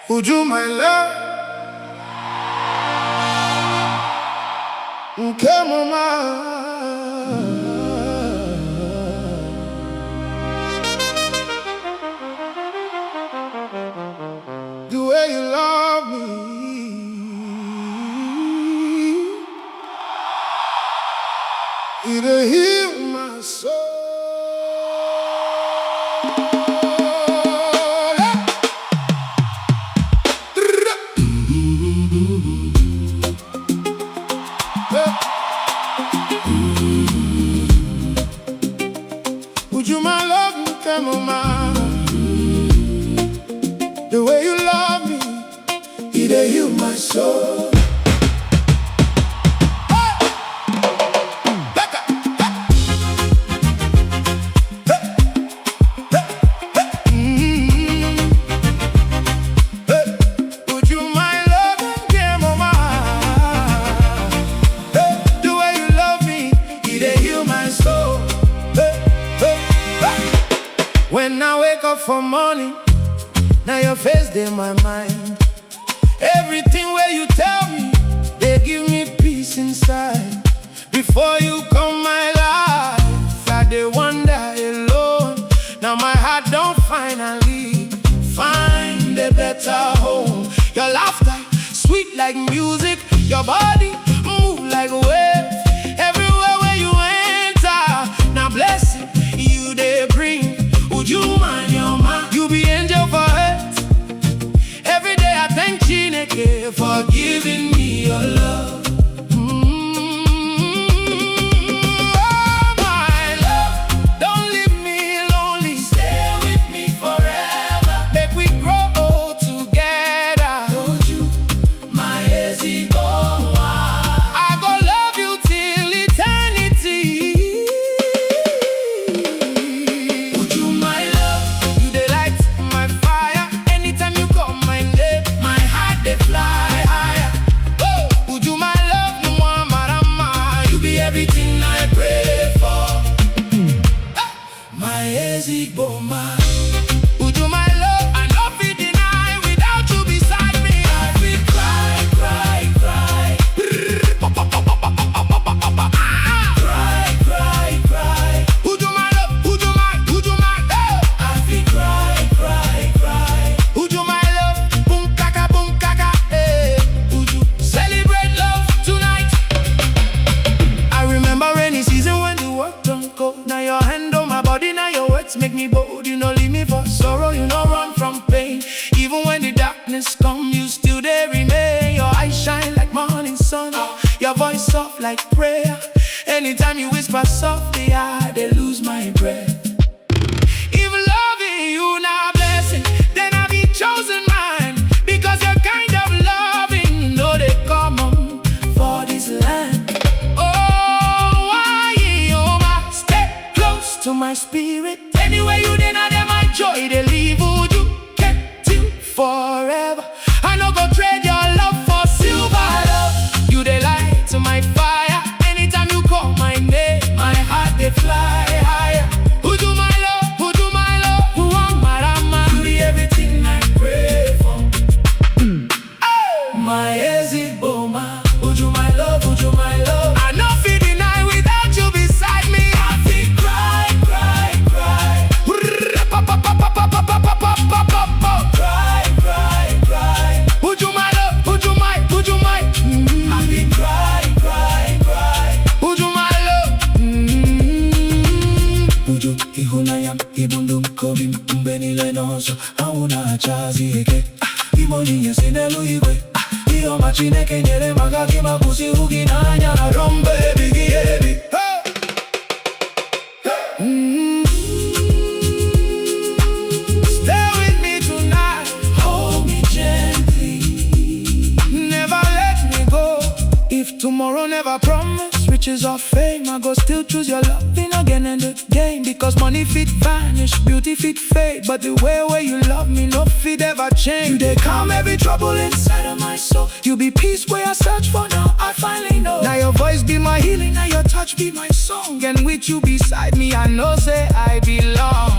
Uju My Love, come on. The way you love me, it'll heal my soul. Uju My Love, come on. The way you love me, it'll heal my soul. When I wake up for morning, now your face in my mind. Everything where you tell me, they give me peace inside. Before you come my life, I did wonder alone. Now my heart don't finally find a better home. Your laughter, sweet like music. Your body, move like a wave. Everywhere where you enter, now blessing you they bring. Would you mind your mind? You be angel for earth. Every day I thank Chineke for giving me your love. Igbo man, Uju My Love, I no fit deny without you beside me. I feel cry, cry, cry. Cry, cry, cry. Uju My Love, Uju My Love. I feel cry, cry, cry. Uju My Love, boom kaka, eh. Uju, celebrate love tonight. I remember rainy season when the work don't go. Now your hand on my body, now your words make me bold. You no leave me for sorrow, you no run from pain. Even when the darkness come, you still there remain. Your eyes shine like morning sun, your voice soft like prayer. Anytime you whisper softly, they lose my breath. Even loving you now blessing, then I be chosen mine. Because your kind of loving, you know they common for this land. Oh, why you must stay close to my spirit. Anyway you then I my joy, they leave Uju, kept you forever. I no go trade your love for silver love. You the light to my fire. Anytime you call my name, my heart they fly higher. Uju My Love, Uju My Love, who am I? You be everything I pray for. Oh, my Igbo man, Uju My Love, Uju My Love. I no fit deny without you beside me. I feel cry, cry, cry. Cry, cry, cry. Uju My Love, Uju My. I feel cry, cry, cry. Uju My Love. Uju ihunayam ibundum kobim mbeni lenoso auna chazi eke imoni yesinelu igwe iyo machineke nyere magaki makusi hugi nanya rombe bigi ebi. Stay with me tonight, hold me gently, never let me go. If tomorrow never promise riches or fame, I go still choose your loving again and again. Because Cause money fit vanish, beauty fit fade, but the way where you love me no fit ever change. You dey calm every trouble inside of my soul. You be peace where I search for, now I finally know. Now your voice be my healing, now your touch be my song. And with you beside me, I know say I belong.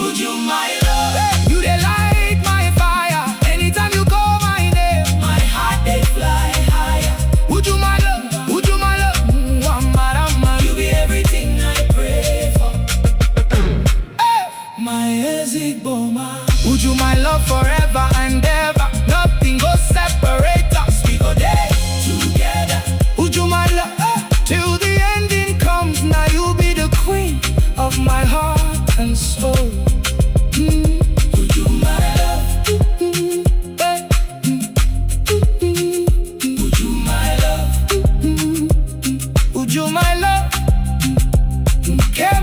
Uju my love, hey, you dey light my fire. Anytime you call my name, my heart they fly higher. Uju my love, Uju my love, you be everything I pray for. Hey, my Igbo man. Uju my love forever and ever. Nothing go separate us. We go there together. Uju my love, till the ending comes. Now you be the queen of my heart and soul. Uju my love, hey. Uju my love, Uju my love,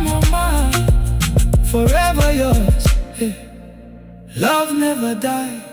mama, forever yours. Love never dies.